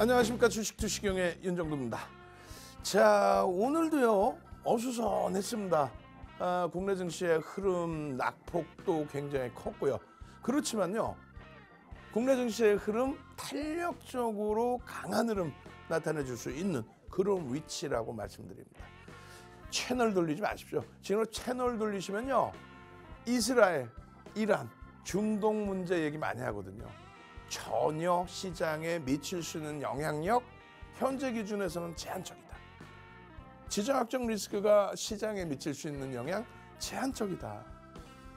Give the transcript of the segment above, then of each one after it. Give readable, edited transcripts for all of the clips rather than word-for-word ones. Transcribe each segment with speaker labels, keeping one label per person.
Speaker 1: 안녕하십니까. 주식투시경의 윤정도입니다. 자, 오늘도요 어수선했습니다. 국내 증시의 흐름 낙폭도 굉장히 컸고요. 그렇지만요 국내 증시의 흐름 탄력적으로 강한 흐름 나타내 줄 수 있는 그런 위치라고 말씀드립니다. 채널 돌리지 마십시오. 지금 채널 돌리시면요 이스라엘, 이란, 중동 문제 얘기 많이 하거든요. 전혀 시장에 미칠 수 있는 영향력 현재 기준에서는 제한적이다. 지정학적 리스크가 시장에 미칠 수 있는 영향 제한적이다.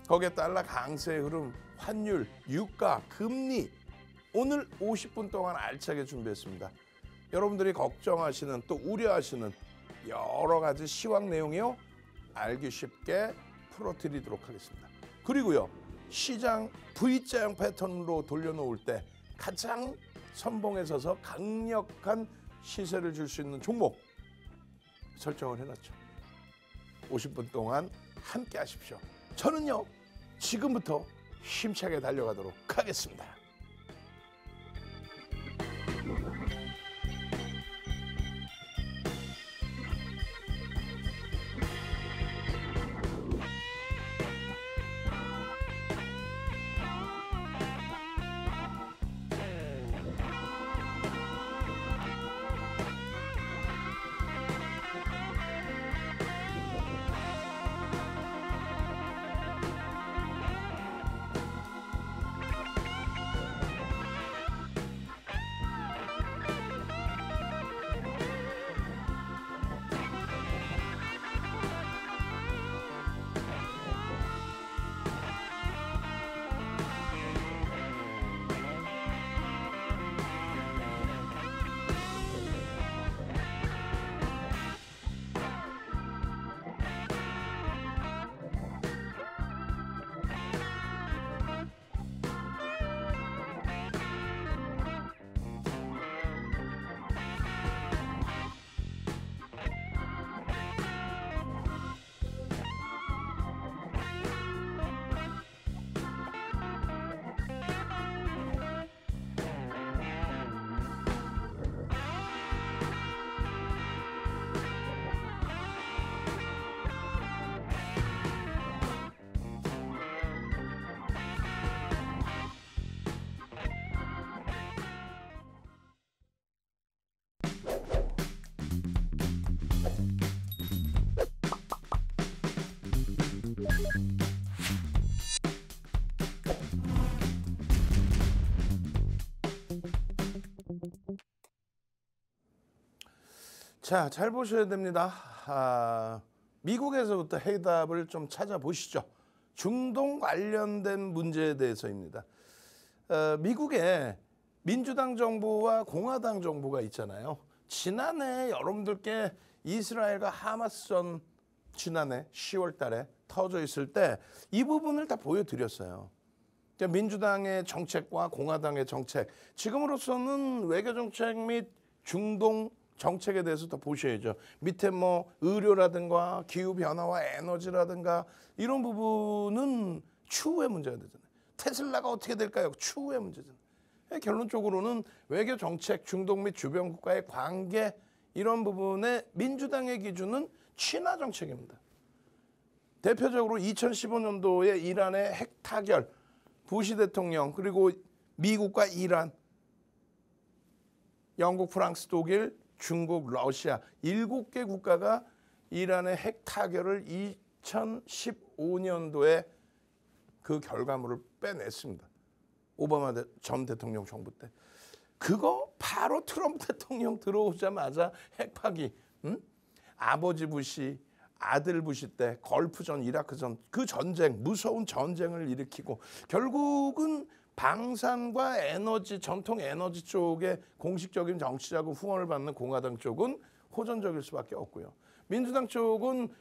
Speaker 1: 거기에 달러 강세의 흐름, 환율, 유가, 금리 오늘 50분 동안 알차게 준비했습니다. 여러분들이 걱정하시는 또 우려하시는 여러 가지 시황 내용이요 알기 쉽게 풀어드리도록 하겠습니다. 그리고요 시장 V자형 패턴으로 돌려놓을 때 가장 선봉에 서서 강력한 시세를 줄 수 있는 종목 설정을 해놨죠. 50분 동안 함께 하십시오. 저는요 지금부터 힘차게 달려가도록 하겠습니다. 자, 잘 보셔야 됩니다. 미국에서부터 해답을 좀 찾아보시죠. 중동 관련된 문제에 대해서입니다. 미국에 민주당 정부와 공화당 정부가 있잖아요. 지난해 여러분들께 이스라엘과 하마스전 지난해 10월 달에 터져 있을 때 이 부분을 다 보여드렸어요. 그러니까 민주당의 정책과 공화당의 정책, 지금으로서는 외교정책 및 중동 정책에 대해서 더 보셔야죠. 밑에 뭐 의료라든가 기후변화와 에너지라든가 이런 부분은 추후의 문제가 되잖아요. 테슬라가 어떻게 될까요? 추후의 문제잖아요. 결론적으로는 외교정책, 중동 및 주변 국가의 관계 이런 부분에 민주당의 기준은 친화 정책입니다. 대표적으로 2015년도에 이란의 핵 타결, 부시 대통령 그리고 미국과 이란, 영국, 프랑스, 독일, 중국, 러시아 7개 국가가 이란의 핵 타결을 2015년도에 그 결과물을 빼냈습니다. 오바마 전 대통령 정부 때. 그거 바로 트럼프 대통령 들어오자마자 핵 파기. 아버지 부시, 아들 부시 때 걸프전, 이라크전 그 전쟁, 무서운 전쟁을 일으키고 결국은 방산과 에너지, 전통 에너지 쪽에 공식적인 정치자금 후원을 받는 공화당 쪽은 호전적일 수밖에 없고요. 민주당 쪽은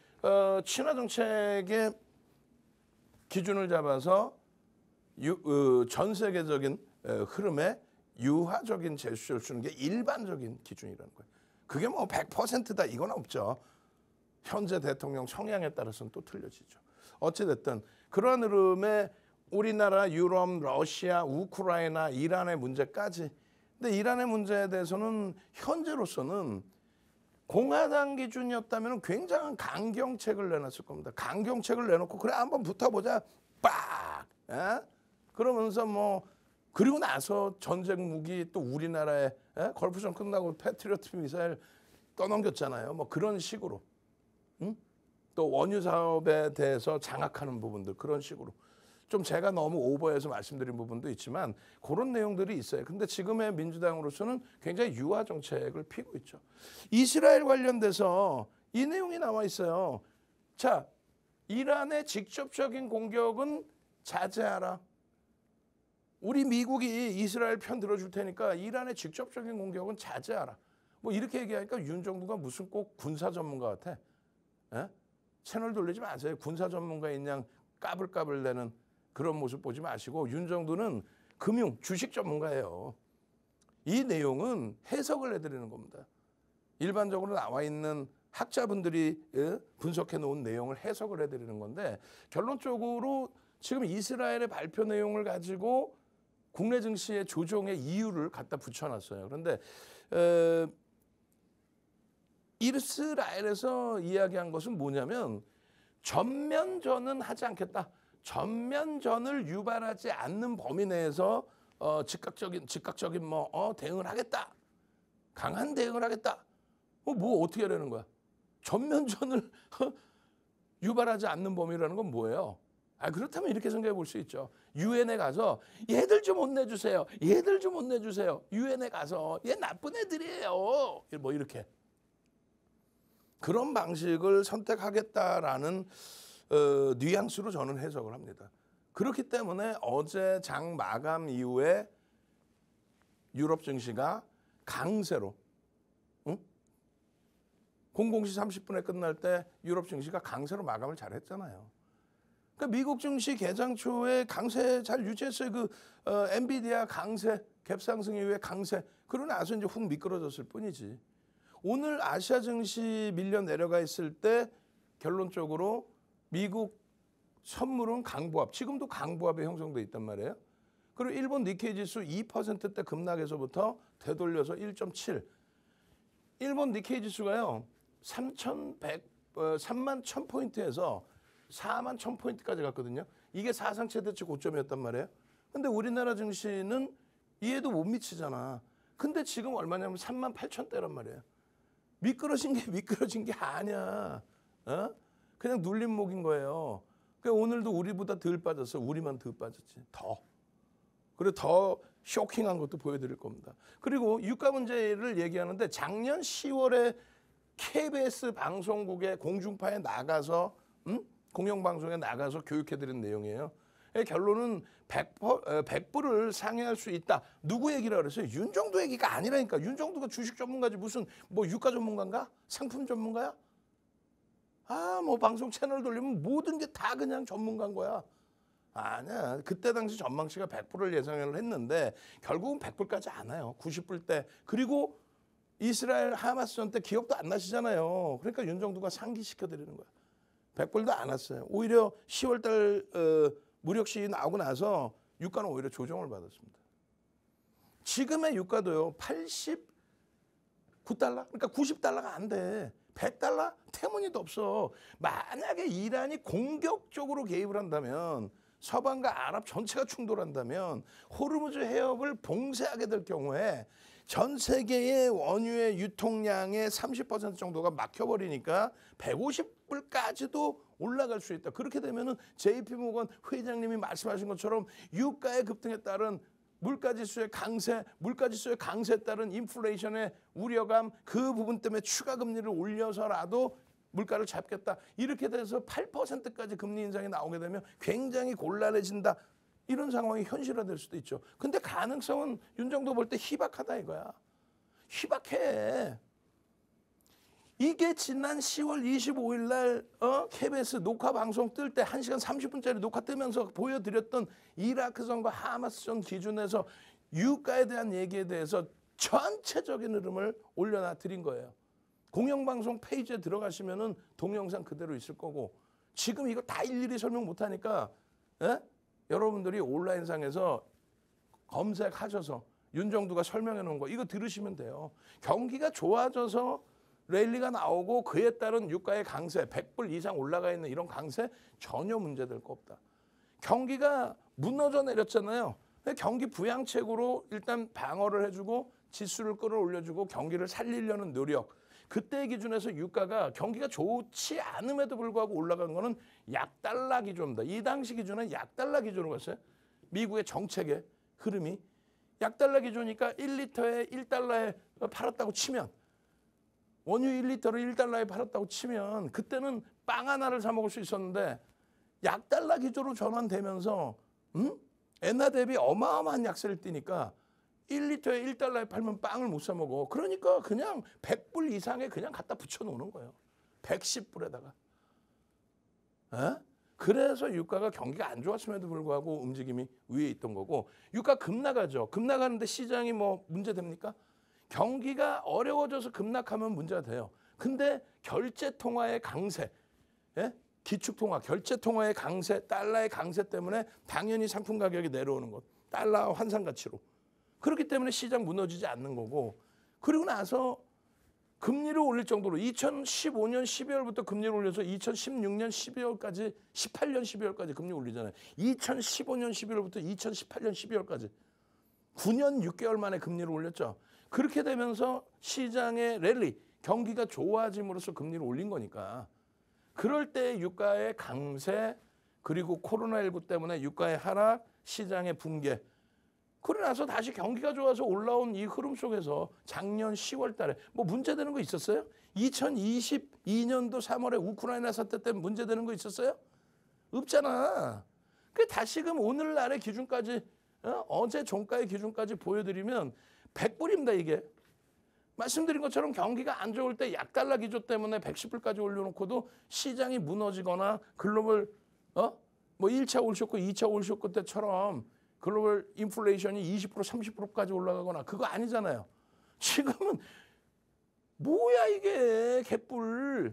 Speaker 1: 친화 정책의 기준을 잡아서 전 세계적인 흐름에 유화적인 제스처를 주는 게 일반적인 기준이라는 거예요. 그게 뭐 100%다 이건 없죠. 현재 대통령 성향에 따라서는 또 틀려지죠. 어찌됐든 그러한 흐름에 우리나라, 유럽, 러시아, 우크라이나, 이란의 문제까지 근데 이란의 문제에 대해서는 현재로서는 공화당 기준이었다면 굉장한 강경책을 내놨을 겁니다. 강경책을 내놓고 그래 한번 붙어보자. 빡! 에? 그러면서 뭐 그리고 나서 전쟁 무기 또 우리나라에 걸프전 끝나고 패트리어트 미사일 떠넘겼잖아요. 뭐 그런 식으로. 응? 또 원유 사업에 대해서 장악하는 부분들 그런 식으로. 좀 제가 너무 오버해서 말씀드린 부분도 있지만 그런 내용들이 있어요. 근데 지금의 민주당으로서는 굉장히 유화 정책을 피고 있죠. 이스라엘 관련돼서 이 내용이 나와 있어요. 자, 이란의 직접적인 공격은 자제하라. 우리 미국이 이스라엘 편 들어줄 테니까 이란의 직접적인 공격은 자제하라. 뭐 이렇게 얘기하니까 윤 정부가 무슨 꼭 군사 전문가 같아. 에? 채널 돌리지 마세요. 군사 전문가인 양 까불까불대는 그런 모습 보지 마시고 윤 정도는 금융, 주식 전문가예요. 이 내용은 해석을 해드리는 겁니다. 일반적으로 나와 있는 학자분들이 분석해 놓은 내용을 해석을 해드리는 건데 결론적으로 지금 이스라엘의 발표 내용을 가지고 국내 증시의 조정의 이유를 갖다 붙여놨어요. 그런데 이스라엘에서 이야기한 것은 뭐냐면 전면전은 하지 않겠다. 전면전을 유발하지 않는 범위 내에서 즉각적인 대응을 하겠다. 강한 대응을 하겠다. 뭐 어떻게 하려는 거야? 전면전을 유발하지 않는 범위라는 건 뭐예요? 그렇다면 이렇게 생각해 볼 수 있죠. 유엔에 가서 얘들 좀 혼내주세요. 얘들 좀 혼내주세요. 유엔에 가서 얘 나쁜 애들이에요. 뭐 이렇게. 그런 방식을 선택하겠다라는 뉘앙스로 저는 해석을 합니다. 그렇기 때문에 어제 장 마감 이후에 유럽 증시가 강세로 00시 30분에 끝날 때 유럽 증시가 강세로 마감을 잘했잖아요. 그러니까 미국 증시 개장 초에 강세 잘 유지했어요. 엔비디아 강세, 갭상승 이후에 강세. 그러고 나서 이제 훅 미끄러졌을 뿐이지. 오늘 아시아 증시 밀려 내려가 있을 때 결론적으로 미국 선물은 강보합, 지금도 강보합에 형성돼 있단 말이에요. 그리고 일본 니케이 지수 2%대 급락에서부터 되돌려서 1.7. 일본 니케이 지수가요. 3만 1000포인트에서 4만 1000포인트까지 갔거든요. 이게 사상 최대치 고점이었단 말이에요. 근데 우리나라 증시는 이해도 못 미치잖아. 근데 지금 얼마냐면 3만 8천대란 말이에요. 미끄러진 게 아니야. 그냥 눌림목인 거예요. 그러니까 오늘도 우리보다 덜 빠졌어. 우리만 더 빠졌지. 그리고 더 쇼킹한 것도 보여드릴 겁니다. 그리고 유가 문제를 얘기하는데 작년 10월에 KBS 방송국의 공중파에 나가서 공영방송에 나가서 교육해드린 내용이에요. 결론은 100불을 상회할 수 있다. 누구 얘기라 그랬어요? 윤정도 얘기가 아니라니까. 윤정도가 주식 전문가지 무슨 뭐 유가 전문가인가? 상품 전문가야? 뭐 방송 채널 돌리면 모든 게 다 그냥 전문가인 거야. 아니야. 그때 당시 전망치가 100불을 예상을 했는데 결국은 100불까지 안 와요. 90불대. 그리고 이스라엘 하마스전 때 기억도 안 나시잖아요. 그러니까 윤정도가 상기시켜드리는 거야. 100불도 안 왔어요. 오히려 10월달 무력 시위 나오고 나서 유가는 오히려 조정을 받았습니다. 지금의 유가도요. 89달러? 그러니까 90달러가 안 돼. 100달러? 태문이도 없어. 만약에 이란이 공격적으로 개입을 한다면 서방과 아랍 전체가 충돌한다면 호르무즈 해협을 봉쇄하게 될 경우에 전 세계의 원유의 유통량의 30% 정도가 막혀버리니까 150불까지도 올라갈 수 있다. 그렇게 되면은 JP모건 회장님이 말씀하신 것처럼 유가의 급등에 따른 물가지수의 강세에 따른 인플레이션의 우려감 그 부분 때문에 추가 금리를 올려서라도 물가를 잡겠다. 이렇게 돼서 8%까지 금리 인상이 나오게 되면 굉장히 곤란해진다. 이런 상황이 현실화될 수도 있죠. 근데 가능성은 윤정도 볼 때 희박하다 이거야. 희박해. 이게 지난 10월 25일 날 KBS 녹화 방송 뜰 때 1시간 30분짜리 녹화 뜨면서 보여드렸던 이라크전과 하마스전 기준에서 유가에 대한 얘기에 대해서 전체적인 흐름을 올려놔 드린 거예요. 공영방송 페이지에 들어가시면은 동영상 그대로 있을 거고 지금 이거 다 일일이 설명 못하니까 여러분들이 온라인상에서 검색하셔서 윤정두가 설명해 놓은 거 이거 들으시면 돼요. 경기가 좋아져서 랠리가 나오고 그에 따른 유가의 강세, 100불 이상 올라가 있는 이런 강세 전혀 문제될 거 없다. 경기가 무너져 내렸잖아요. 경기 부양책으로 일단 방어를 해주고 지수를 끌어올려주고 경기를 살리려는 노력. 그때 기준에서 유가가 경기가 좋지 않음에도 불구하고 올라간 거는 약달러 기준입니다. 이 당시 기준은 약달러 기준으로 갔어요. 미국의 정책의 흐름이. 약달러 기준이니까 1리터에 1달러에 팔았다고 치면 원유 1리터를 1달러에 팔았다고 치면 그때는 빵 하나를 사 먹을 수 있었는데 약달러 기조로 전환되면서 엔화 대비 어마어마한 약세를 띠니까 1리터에 1달러에 팔면 빵을 못 사 먹어. 그러니까 그냥 100불 이상에 그냥 갖다 붙여놓는 거예요. 110불에다가. 에? 그래서 유가가 경기가 안 좋았음에도 불구하고 움직임이 위에 있던 거고 유가 급락하죠. 급락하는데 시장이 뭐 문제됩니까? 경기가 어려워져서 급락하면 문제가 돼요. 근데 결제통화의 강세, 예? 기축통화, 결제통화의 강세, 달러의 강세 때문에 당연히 상품 가격이 내려오는 것. 달러 환산 가치로. 그렇기 때문에 시장 무너지지 않는 거고 그리고 나서 금리를 올릴 정도로 2015년 12월부터 금리를 올려서 2016년 12월까지 18년 12월까지 금리 올리잖아요. 2015년 11월부터 2018년 12월까지 9년 6개월 만에 금리를 올렸죠. 그렇게 되면서 시장의 랠리, 경기가 좋아짐으로써 금리를 올린 거니까 그럴 때 유가의 강세 그리고 코로나19 때문에 유가의 하락, 시장의 붕괴 그러고 나서 다시 경기가 좋아서 올라온 이 흐름 속에서 작년 10월 달에 뭐 문제되는 거 있었어요? 2022년도 3월에 우크라이나 사태 때문에 문제되는 거 있었어요? 없잖아. 그 다시금 오늘날의 기준까지 어제 종가의 기준까지 보여드리면 100불입니다 이게. 말씀드린 것처럼 경기가 안 좋을 때 약달러 기조 때문에 110불까지 올려놓고도 시장이 무너지거나 글로벌 뭐 1차 올쇼크, 2차 올쇼크 때처럼 글로벌 인플레이션이 20% 30%까지 올라가거나 그거 아니잖아요. 지금은 뭐야 이게 개뿔.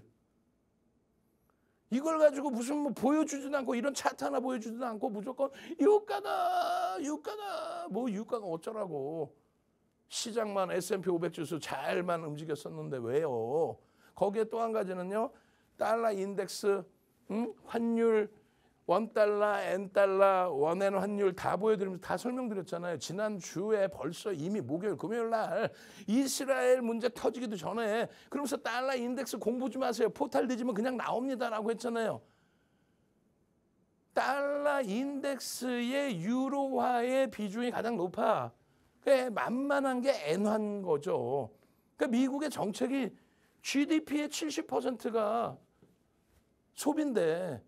Speaker 1: 이걸 가지고 무슨 뭐 보여주지도 않고 이런 차트 하나 보여주지도 않고 무조건 유가가 뭐 유가가 어쩌라고. 시장만 S&P 500 지수 잘만 움직였었는데 왜요? 거기에 또 한 가지는요. 달러 인덱스, 환율, 원달러, N달러, 원엔 환율 다 보여드리면서 다 설명드렸잖아요. 지난주에 벌써 이미 목요일, 금요일 날 이스라엘 문제 터지기도 전에 그러면서 달러 인덱스 공부 좀 하세요. 포탈 뒤지면 그냥 나옵니다라고 했잖아요. 달러 인덱스의 유로화의 비중이 가장 높아. 그게 만만한 게 엔화인 거죠. 그러니까 미국의 정책이 GDP의 70%가 소비인데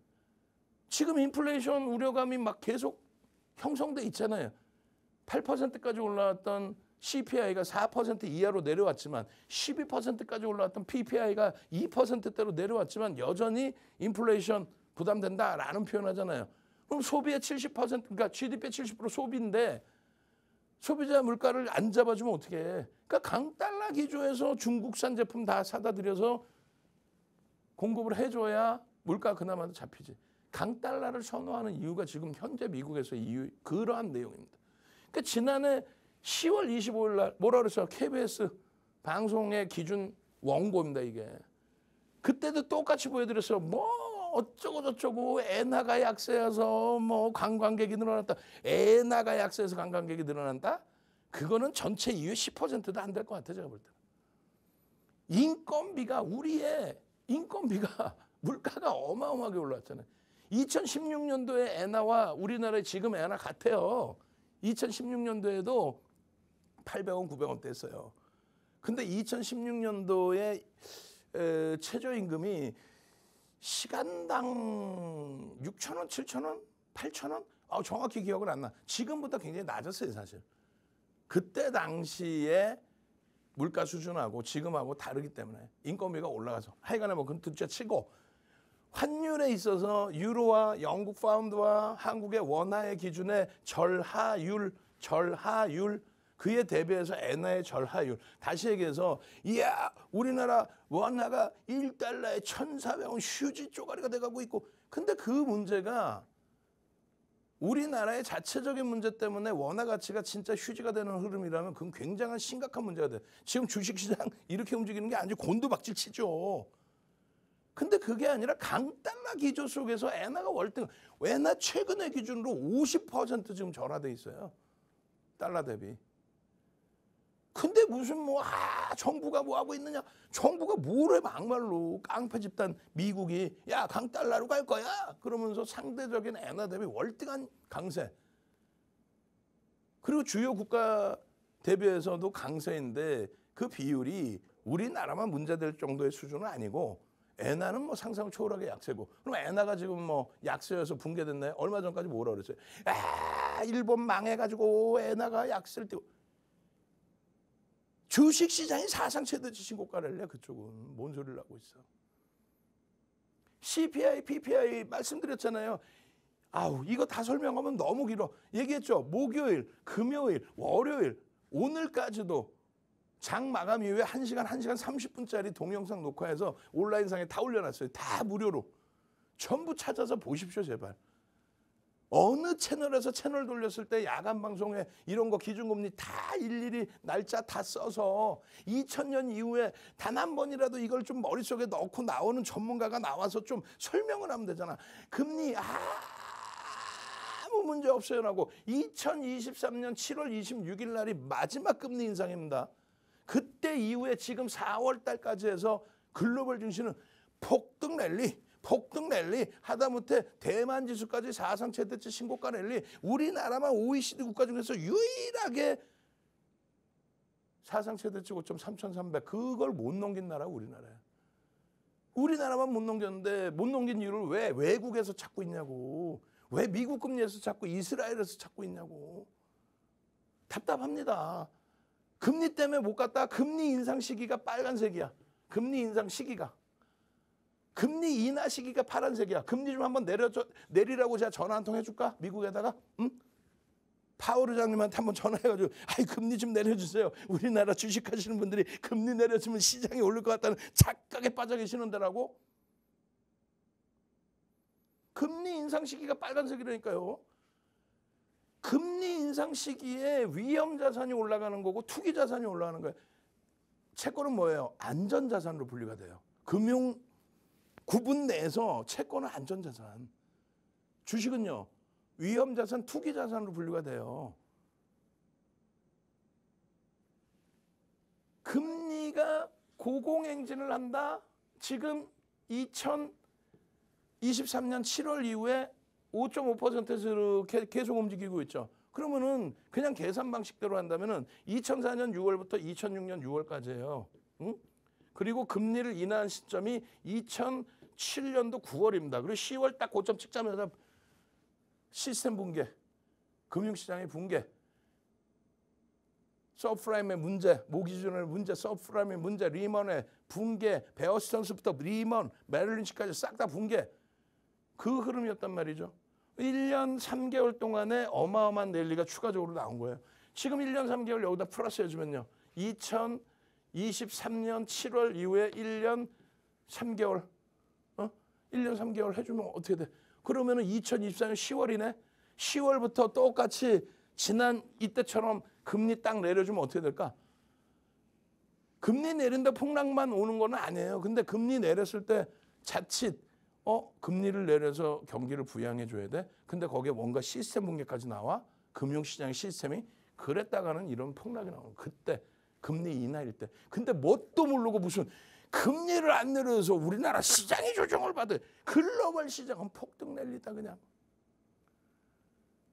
Speaker 1: 지금 인플레이션 우려감이 막 계속 형성돼 있잖아요. 8%까지 올라왔던 CPI가 4% 이하로 내려왔지만 12%까지 올라왔던 PPI가 2%대로 내려왔지만 여전히 인플레이션 부담된다라는 표현하잖아요. 그럼 소비의 70%, 그러니까 GDP의 70% 소비인데 소비자 물가를 안 잡아주면 어떻게 해? 그러니까 강달러 기조에서 중국산 제품 다 사다 들여서 공급을 해줘야 물가 그나마 잡히지. 강달러를 선호하는 이유가 지금 현재 미국에서 그러한 내용입니다. 그러니까 지난해 10월 25일 날 뭐라 그랬어요? KBS 방송의 기준 원고입니다 이게. 그때도 똑같이 보여드렸어요. 뭐 어쩌고 저쩌고 엔화가 약세여서 뭐 관광객이 늘어났다. 엔화가 약세해서 관광객이 늘어난다? 그거는 전체 이유의 10%도 안 될 것 같아요. 제가 볼 때는. 인건비가 우리의 인건비가 물가가 어마어마하게 올랐잖아요. 2016년도에 엔화와 우리나라의 지금 엔화 같아요. 2016년도에도 800원, 900원대 했어요. 근데 2016년도에 최저임금이 시간당 6,000원, 7,000원, 8,000원? 정확히 기억은 안 나. 지금보다 굉장히 낮았어요, 사실. 그때 당시에 물가 수준하고 지금하고 다르기 때문에 인건비가 올라가서 하여간에 뭐 그건 둘째 치고 환율에 있어서 유로와 영국 파운드와 한국의 원화의 기준에 절하율 그에 대비해서 엔화의 절하율. 다시 얘기해서 이야 우리나라 원화가 1달러에 1,400원 휴지 쪼가리가 돼가고 있고 근데 그 문제가 우리나라의 자체적인 문제 때문에 원화 가치가 진짜 휴지가 되는 흐름이라면 그건 굉장한 심각한 문제가 돼. 지금 주식시장 이렇게 움직이는 게 아주 곤두박질 치죠. 근데 그게 아니라 강달러 기조 속에서 엔화가 월등, 엔화 최근의 기준으로 50% 지금 절하돼 있어요. 달러 대비. 근데 무슨 정부가 뭐 하고 있느냐? 정부가 뭐래 막말로 깡패 집단 미국이 야 강달러로 갈 거야? 그러면서 상대적인 엔화 대비 월등한 강세. 그리고 주요 국가 대비해서도 강세인데 그 비율이 우리나라만 문제될 정도의 수준은 아니고 엔화는 뭐 상상을 초월하게 약세고 그럼 엔화가 지금 뭐 약세여서 붕괴됐나요? 얼마 전까지 뭐라 그랬어요? 일본 망해가지고 엔화가 약세를 띄고 주식시장이 사상 최대치 신고가를 내. 그쪽은 뭔 소리를 하고 있어. CPI, PPI 말씀드렸잖아요. 이거 다 설명하면 너무 길어. 얘기했죠. 목요일, 금요일, 월요일 오늘까지도 장 마감 이후에 1시간 30분짜리 동영상 녹화해서 온라인상에 다 올려놨어요. 다 무료로. 전부 찾아서 보십시오 제발. 어느 채널에서 채널 돌렸을 때 야간 방송에 이런 거 기준금리 다 일일이 날짜 다 써서 2000년 이후에 단 한 번이라도 이걸 좀 머릿속에 넣고 나오는 전문가가 나와서 좀 설명을 하면 되잖아. 금리 아무 문제 없어요라고. 2023년 7월 26일 날이 마지막 금리 인상입니다. 그때 이후에 지금 4월 달까지 해서 글로벌 증시는 폭등 랠리 하다못해 대만 지수까지 사상 최대치 신고가 랠리. 우리나라만 OECD 국가 중에서 유일하게 사상 최대치 고점 3,300 그걸 못 넘긴 나라 우리나라야. 우리나라만 못 넘겼는데 못 넘긴 이유를 왜 외국에서 찾고 있냐고. 왜 미국 금리에서 찾고 이스라엘에서 찾고 있냐고. 답답합니다. 금리 때문에 못 갔다. 금리 인상 시기가 빨간색이야. 금리 인상 시기가. 금리 인하 시기가 파란색이야. 금리 좀 한번 내리라고 제가 전화 한 통 해줄까? 미국에다가? 응? 파월 의장님한테 한번 전화해가지고 금리 좀 내려주세요. 우리나라 주식하시는 분들이 금리 내려주면 시장이 오를 것 같다는 착각에 빠져 계시는 데라고? 금리 인상 시기가 빨간색이라니까요. 금리 인상 시기에 위험 자산이 올라가는 거고 투기 자산이 올라가는 거예요. 채권은 뭐예요? 안전 자산으로 분류가 돼요. 금융 구분 내에서 채권은 안전 자산, 주식은요 위험 자산, 투기 자산으로 분류가 돼요. 금리가 고공행진을 한다. 지금 2023년 7월 이후에 5.5%로 계속 움직이고 있죠. 그러면은 그냥 계산 방식대로 한다면은 2004년 6월부터 2006년 6월까지예요. 응? 그리고 금리를 인하한 시점이 2007년도 9월입니다. 그리고 10월 딱 고점 찍자마자 시스템 붕괴, 금융시장의 붕괴, 서프라임의 문제, 모기지준의 문제, 서프라임의 문제, 리먼의 붕괴, 베어스턴스부터 리먼, 메릴린치까지 싹 다 붕괴. 그 흐름이었단 말이죠. 1년 3개월 동안에 어마어마한 랠리가 추가적으로 나온 거예요. 지금 1년 3개월 여기다 플러스 해주면요. 2023년 7월 이후에 1년 3개월, 1년 3개월 해주면 어떻게 돼? 그러면은 2024년 10월이네. 10월부터 똑같이 지난 이때처럼 금리 딱 내려주면 어떻게 될까? 금리 내린다 폭락만 오는 건 아니에요. 근데 금리 내렸을 때 자칫 금리를 내려서 경기를 부양해 줘야 돼. 근데 거기에 뭔가 시스템 붕괴까지 나와. 금융시장의 시스템이. 그랬다가는 이런 폭락이 나오는 그때 금리 인하일 때. 근데 뭣도 모르고 무슨 금리를 안 내려서 우리나라 시장이 조정을 받아. 글로벌 시장은 폭등 랠리다 그냥.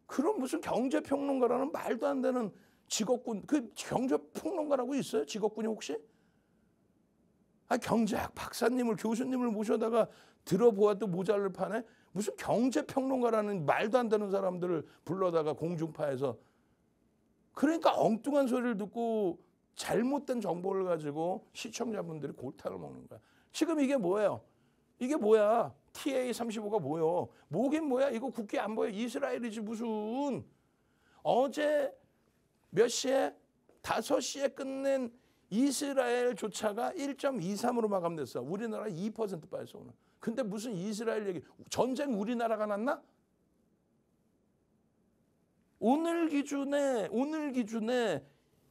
Speaker 1: 그럼 무슨 경제평론가라는 말도 안 되는 직업군. 그 경제평론가라고 있어요? 직업군이 혹시? 경제학 박사님을 교수님을 모셔다가 들어보아도 모자를 파네. 무슨 경제평론가라는 말도 안 되는 사람들을 불러다가 공중파에서. 그러니까 엉뚱한 소리를 듣고 잘못된 정보를 가지고 시청자분들이 골탕을 먹는 거야. 지금 이게 뭐예요? 이게 뭐야? TA35가 뭐요? 뭐긴 뭐야? 이거 국기 안 보여? 이스라엘이지 무슨. 어제 몇 시에? 5시에 끝낸 이스라엘 조차가 1.23으로 마감됐어. 우리나라 2% 빠졌어 오늘. 근데 무슨 이스라엘 얘기. 전쟁 우리나라가 났나? 오늘 기준에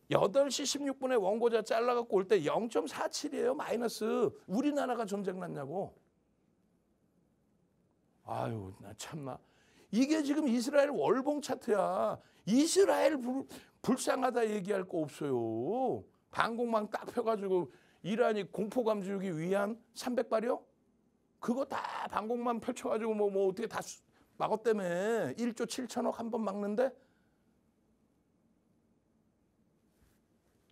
Speaker 1: 8시 16분에 원고자 잘라갖고 올 때 0.47이에요. 마이너스. 우리나라가 전쟁 났냐고. 아유, 나 참나. 이게 지금 이스라엘 월봉 차트야. 이스라엘 불쌍하다 얘기할 거 없어요. 방공망 딱 펴가지고 이란이 공포감 주기 위한 300발이요? 그거 다 방공망 펼쳐가지고 뭐 어떻게 다 막았다며. 1조 7천억 한 번 막는데?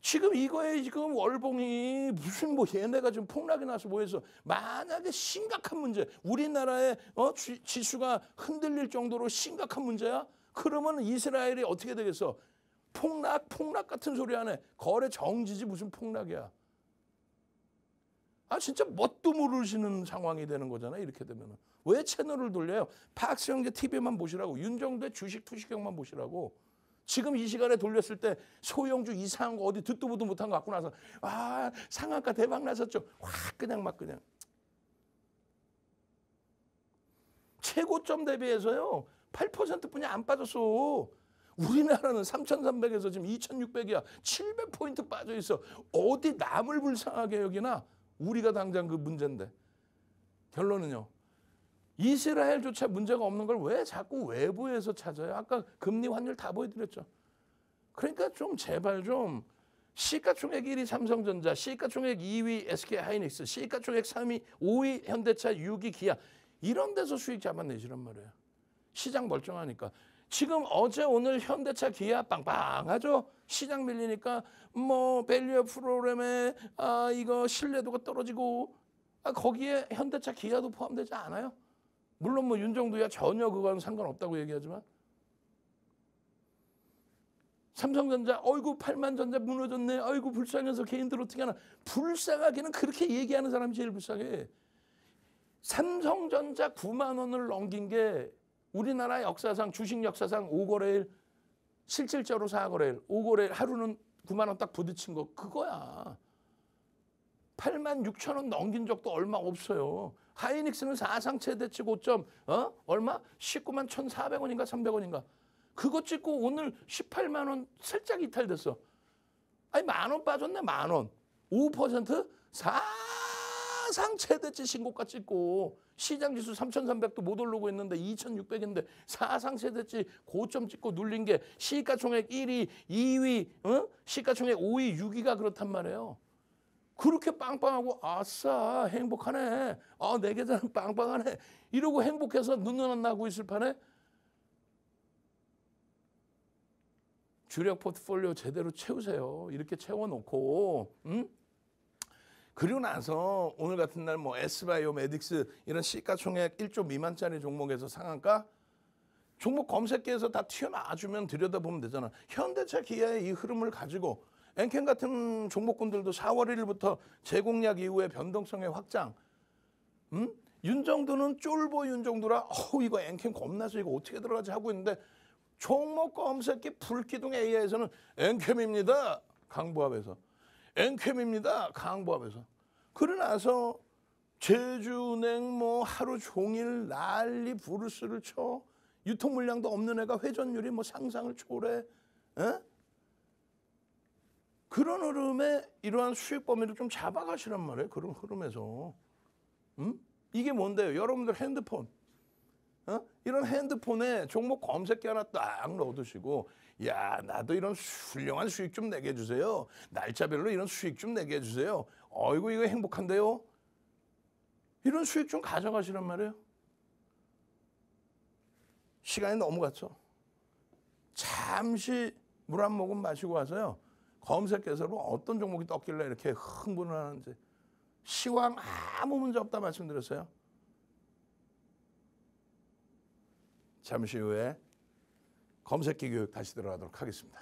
Speaker 1: 지금 이거에 지금 월봉이 무슨 뭐 얘네가 지금 폭락이 나서 뭐해서 만약에 심각한 문제, 우리나라의 지수가 흔들릴 정도로 심각한 문제야? 그러면 이스라엘이 어떻게 되겠어? 폭락 같은 소리 하네. 거래 정지지 무슨 폭락이야. 아 진짜 뭣도 모르시는 상황이 되는 거잖아. 이렇게 되면 왜 채널을 돌려요? 박수영제 TV만 보시라고. 윤정도의 주식 투시경만 보시라고. 지금 이 시간에 돌렸을 때 소형주 이상한 거 어디 듣도 보도 못한 거 갖고 나서 아 상한가 대박 나셨죠. 확 그냥 막 그냥. 최고점 대비해서요 8%뿐이 안 빠졌어. 우리나라는 3,300에서 지금 2,600이야. 700포인트 빠져 있어. 어디 남을 불쌍하게 여기나? 우리가 당장 그 문제인데. 결론은요. 이스라엘조차 문제가 없는 걸 왜 자꾸 외부에서 찾아요? 아까 금리 환율 다 보여드렸죠. 그러니까 좀 제발 좀 시가총액 1위 삼성전자, 시가총액 2위 SK하이닉스, 시가총액 3위, 5위 현대차, 6위 기아 이런 데서 수익 잡아내시란 말이에요. 시장 멀쩡하니까. 지금 어제 오늘 현대차 기아 빵빵하죠. 시장 밀리니까 뭐 밸류어 프로그램에 이거 신뢰도가 떨어지고 거기에 현대차 기아도 포함되지 않아요. 물론 뭐 윤정도야 전혀 그거는 상관없다고 얘기하지만 삼성전자 어이구 8만전자 무너졌네. 어이구 불쌍해서 개인들 어떻게 하나. 불쌍하기는 그렇게 얘기하는 사람이 제일 불쌍해. 삼성전자 9만 원을 넘긴 게 우리나라 역사상 주식 역사상 5거래일 실질적으로 4거래일 5거래일 하루는 9만 원 딱 부딪힌 거 그거야. 8만 6천 원 넘긴 적도 얼마 없어요. 하이닉스는 사상 최대치 고점 얼마? 19만 1,400원인가 300원인가. 그거 찍고 오늘 18만 원 살짝 이탈됐어. 아니 만 원 빠졌네. 만 원. 5% 사상 최대치 신고가 찍고 시장지수 3,300도 못 오르고 있는데 2,600인데 사상 최대치 고점 찍고 눌린 게 시가총액 1위, 2위, 시가총액 5위, 6위가 그렇단 말이에요. 그렇게 빵빵하고 아싸 행복하네. 내 계좌는 빵빵하네. 이러고 행복해서 눈은 안 나고 있을 판에 주력 포트폴리오 제대로 채우세요. 이렇게 채워놓고 그리고 나서 오늘 같은 날 뭐 S바이오메딕스 이런 시가총액 1조 미만짜리 종목에서 상한가 종목 검색기에서 다 튀어나와주면 들여다보면 되잖아. 현대차 기아의 이 흐름을 가지고 엔캠 같은 종목군들도 4월 1일부터 재공약 이후에 변동성의 확장. 윤정도는 쫄보 윤정도라 이거 엔캠 겁나서 이거 어떻게 들어가지 하고 있는데 종목 검색기 불기둥 AI에서는 엔캠입니다. 강보합에서. 엔캠입니다. 강보합에서. 그러고 나서 제주은행 뭐 하루 종일 난리 부르스를 쳐. 유통 물량도 없는 애가 회전율이 뭐 상상을 초래. 그런 흐름에 이러한 수익 범위를 좀 잡아가시란 말이에요. 그런 흐름에서. 이게 뭔데요? 여러분들 핸드폰. 이런 핸드폰에 종목 검색기 하나 딱 넣어두시고 야 나도 이런 훌륭한 수익 좀 내게 해주세요. 날짜별로 이런 수익 좀 내게 해주세요. 어이구 이거 행복한데요. 이런 수익 좀 가져가시란 말이에요. 시간이 너무 갔죠. 잠시 물 한 모금 마시고 와서요. 검색해서 어떤 종목이 떴길래 이렇게 흥분을 하는지. 시황 아무 문제 없다 말씀드렸어요. 잠시 후에 검색기 교육 다시 들어가도록 하겠습니다.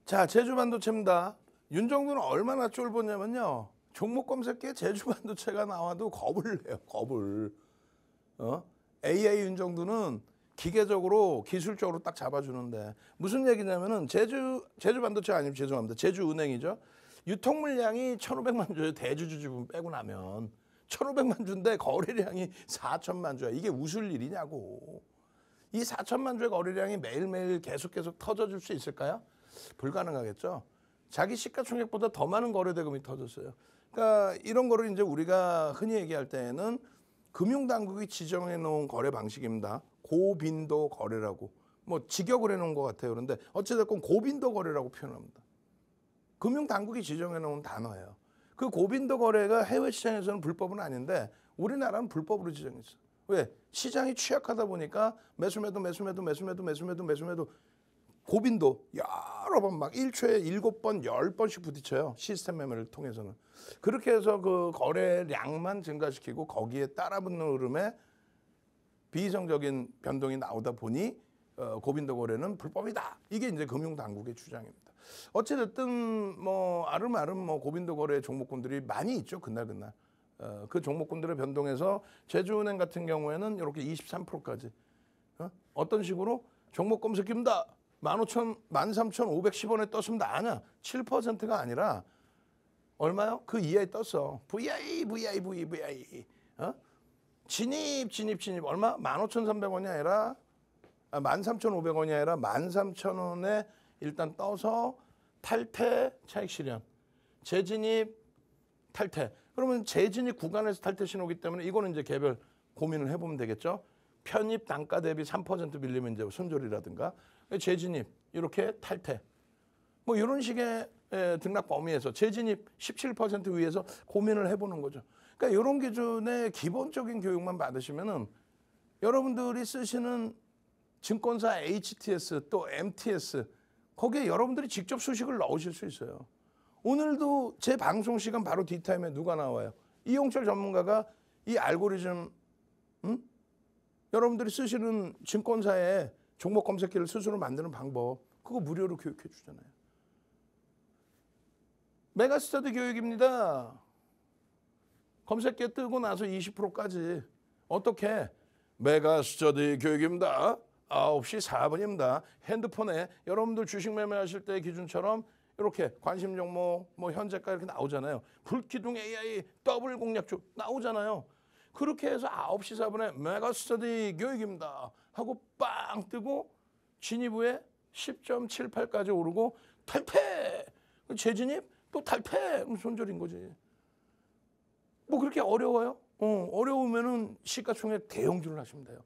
Speaker 1: 자, 제주반도체입니다. 윤정도는 얼마나 쫄보냐면요. 종목 검색기에 제주반도체가 나와도 겁을 내요. 겁을. AI 윤정도는 기계적으로 기술적으로 딱 잡아주는데 무슨 얘기냐면은 제주반도체 아니면 죄송합니다. 제주은행이죠. 유통 물량이 1,500만 주예요. 대주주 지분 빼고 나면 1,500만 주인데 거래량이 4천만 주야. 이게 웃을 일이냐고. 이 4천만 주의 거래량이 매일매일 계속 터져줄 수 있을까요? 불가능하겠죠. 자기 시가총액보다 더 많은 거래대금이 터졌어요. 그러니까 이런 거를 이제 우리가 흔히 얘기할 때에는 금융당국이 지정해 놓은 거래 방식입니다. 고빈도 거래라고. 뭐 직역을 해놓은 것 같아요. 그런데 어찌됐건 고빈도 거래라고 표현합니다. 금융당국이 지정해 놓은 단어예요. 그 고빈도 거래가 해외 시장에서는 불법은 아닌데 우리나라는 불법으로 지정했어. 왜? 시장이 취약하다 보니까 매수매도 고빈도 여러 번 막 1초에 7번, 10번씩 부딪혀요. 시스템 매매를 통해서는. 그렇게 해서 그 거래량만 증가시키고 거기에 따라붙는 흐름에 비이성적인 변동이 나오다 보니 고빈도 거래는 불법이다. 이게 이제 금융당국의 주장입니다. 어찌됐든 뭐 아름아름 뭐 고빈도 거래 종목군들이 많이 있죠. 그날. 그 종목군들의 변동에서 제주은행 같은 경우에는 이렇게 23%까지. 어떤 식으로? 종목 검색입니다. 13,510원에 떴습니다. 아니야. 7%가 아니라 얼마요? 그 이하에 떴어. VI. 진입. 얼마? 15,300원이 아니라 13,500원이 아니라 13,000원에 일단 떠서 탈퇴 차익 실현. 재진입 탈퇴. 그러면 재진입 구간에서 탈퇴 신호기 때문에 이거는 이제 개별 고민을 해보면 되겠죠. 편입 단가 대비 3% 밀리면 이제 손절이라든가 재진입 이렇게 탈퇴. 뭐 이런 식의 등락 범위에서 재진입 17% 위에서 고민을 해보는 거죠. 그러니까 이런 기준의 기본적인 교육만 받으시면은 여러분들이 쓰시는 증권사 HTS 또 MTS 거기에 여러분들이 직접 수식을 넣으실 수 있어요. 오늘도 제 방송 시간 바로 뒷타임에 누가 나와요? 이용철 전문가가 이 알고리즘 여러분들이 쓰시는 증권사에 종목 검색기를 스스로 만드는 방법 그거 무료로 교육해 주잖아요. 메가스터디 교육입니다. 검색기에 뜨고 나서 20%까지 어떻게? 메가스터디 교육입니다. 9시 4분입니다. 핸드폰에 여러분들 주식 매매하실 때 기준처럼 이렇게 관심 종목, 뭐 현재가 이렇게 나오잖아요. 불기둥 AI 더블 공략주 나오잖아요. 그렇게 해서 9시 4분에 메가스터디 교육입니다 하고 빵 뜨고 진입 후에 10.78까지 오르고 탈퇴! 재진입? 또 탈퇴! 손절인 거지. 뭐 그렇게 어려워요? 어려우면은 시가총액 대형주를 하시면 돼요.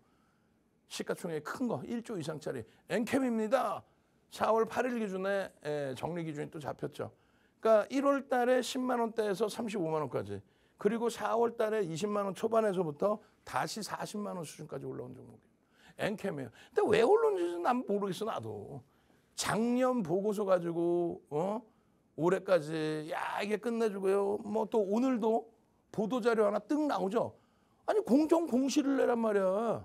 Speaker 1: 시가총액 큰 거 1조 이상짜리 엔캠입니다. 4월 8일 기준에 정리 기준이 또 잡혔죠. 그러니까 1월 달에 10만 원대에서 35만 원까지 그리고 4월 달에 20만 원 초반에서부터 다시 40만 원 수준까지 올라온 종목이에요. 엔캠이에요. 근데 왜 올랐는지 난 모르겠어 나도. 작년 보고서 가지고 올해까지 야 이게 끝내주고요. 뭐 또 오늘도 보도자료 하나 뜩 나오죠. 아니 공정 공시를 내란 말이야.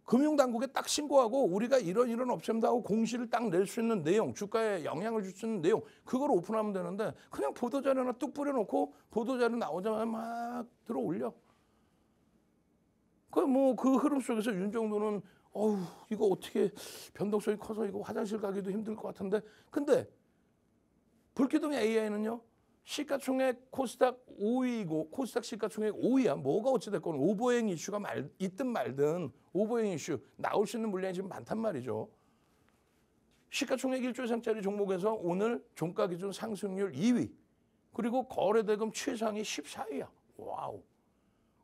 Speaker 1: 금융당국에 딱 신고하고 우리가 이런 업체입니다 하고 공시를 딱 낼 수 있는 내용, 주가에 영향을 줄 수 있는 내용 그걸 오픈하면 되는데 그냥 보도자료 하나 뚝 뿌려놓고 보도자료 나오자마자 막 들어 올려. 그 흐름 속에서 윤정도는 이거 어떻게 변동성이 커서 이거 화장실 가기도 힘들 것 같은데 근데 불기둥 AI는요. 시가총액 코스닥 5위이고 코스닥 시가총액 5위야. 뭐가 어찌됐건 오버행 이슈가 있든 말든 오버행 이슈 나올 수 있는 물량이 지금 많단 말이죠. 시가총액 1조 이상짜리 종목에서 오늘 종가 기준 상승률 2위 그리고 거래대금 최상위 14위야. 와우.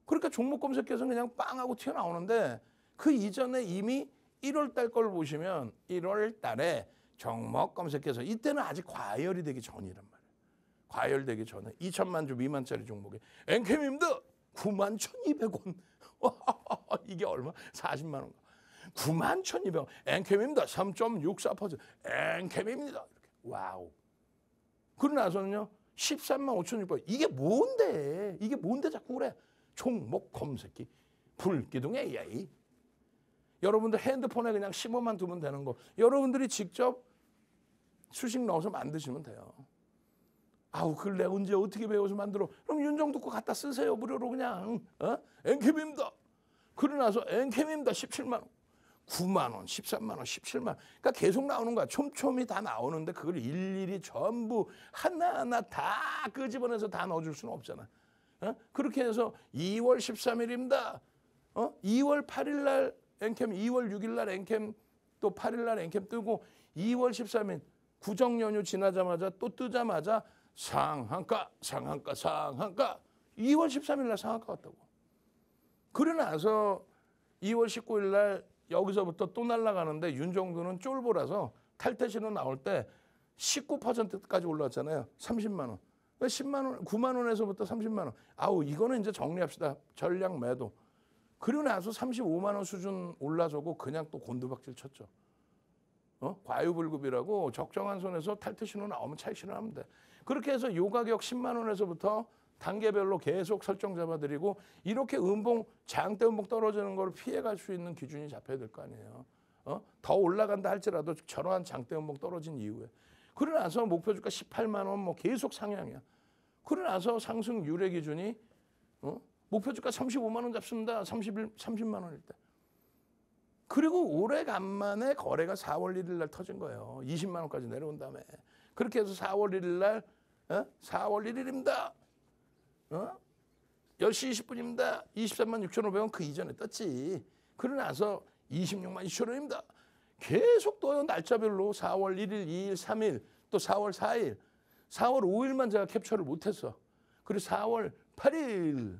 Speaker 1: 그러니까 종목 검색해서 그냥 빵하고 튀어나오는데 그 이전에 이미 1월 달 걸 보시면 1월 달에 종목 검색해서 이때는 아직 과열이 되기 전이란 말이에요. 과열되기 전에 2천만 주 미만짜리 종목에 엔캠입니다. 91,200원. 이게 얼마? 40만 원. 91,200원. 엔캠입니다. 3.64%. 엔캠입니다. 이렇게. 와우. 그러고 나서는요. 13만 5,600원. 이게 뭔데 자꾸 그래. 종목 검색기. 불기둥 AI. 여러분들 핸드폰에 그냥 15만 두면 되는 거. 여러분들이 직접 수식 넣어서 만드시면 돼요. 아우 그걸 내가 언제 어떻게 배워서 만들어? 그럼 윤정도 거 갖다 쓰세요. 무료로 그냥. 엔캠입니다. 그러고 나서 엔캠입니다. 17만 원. 9만 원, 13만 원, 17만 원. 그러니까 계속 나오는 거야. 촘촘히 다 나오는데 그걸 일일이 전부 하나하나 다 끄집어내서 다 넣어줄 수는 없잖아. 그렇게 해서 2월 13일입니다. 2월 8일 날 엔캠, 2월 6일 날 엔캠, 또 8일 날 엔캠 뜨고 2월 13일 구정 연휴 지나자마자 또 뜨자마자 상한가, 상한가, 상한가. 2월 13일 날 상한가 왔다고. 그러고 나서 2월 19일 날 여기서부터 또 날아가는데 윤정도는 쫄보라서 탈퇴신호 나올 때 19%까지 올라왔잖아요. 30만 원. 10만 원, 9만 원에서부터 30만 원. 아우 이거는 이제 정리합시다. 전량 매도. 그리고 나서 35만 원 수준 올라서고 그냥 또 곤두박질 쳤죠. 과유불급이라고 적정한 선에서 탈퇴신호 나오면 차익 실현하면 돼. 그렇게 해서 요 가격 10만 원에서부터 단계별로 계속 설정 잡아드리고 이렇게 장대 음봉 떨어지는 걸 피해갈 수 있는 기준이 잡혀야 될 거 아니에요. 더 올라간다 할지라도 저러한 장대 음봉 떨어진 이후에. 그러고 나서 목표주가 18만 원 뭐 계속 상향이야. 그러고 나서 상승 유례 기준이 목표주가 35만 원 잡습니다. 30만 원일 때. 그리고 오래간만에 거래가 4월 1일 날 터진 거예요. 20만 원까지 내려온 다음에. 그렇게 해서 4월 1일 날 4월 1일입니다. 10시 20분입니다. 23만 6,500원 그 이전에 떴지. 그러고 나서 26만 2천원입니다. 계속 떠요. 날짜별로 4월 1일, 2일, 3일, 또 4월 4일. 4월 5일만 제가 캡처를 못했어. 그리고 4월 8일.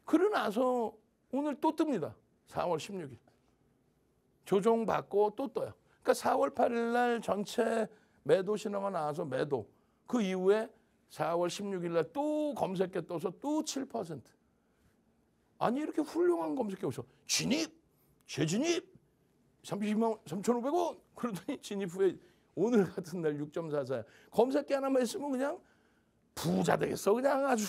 Speaker 1: 그러고 나서 오늘 또 뜹니다. 4월 16일. 조정받고 또 떠요. 그러니까 4월 8일 날 전체 매도 신호가 나와서 매도. 그 이후에 4월 16일 날 또 검색해 떠서 또 7%. 아니 이렇게 훌륭한 검색해 오셔. 진입, 재진입, 32만 3,500원. 그러더니 진입 후에 오늘 같은 날 6.44야. 검색기 하나만 했으면 그냥 부자 되겠어. 그냥 아주.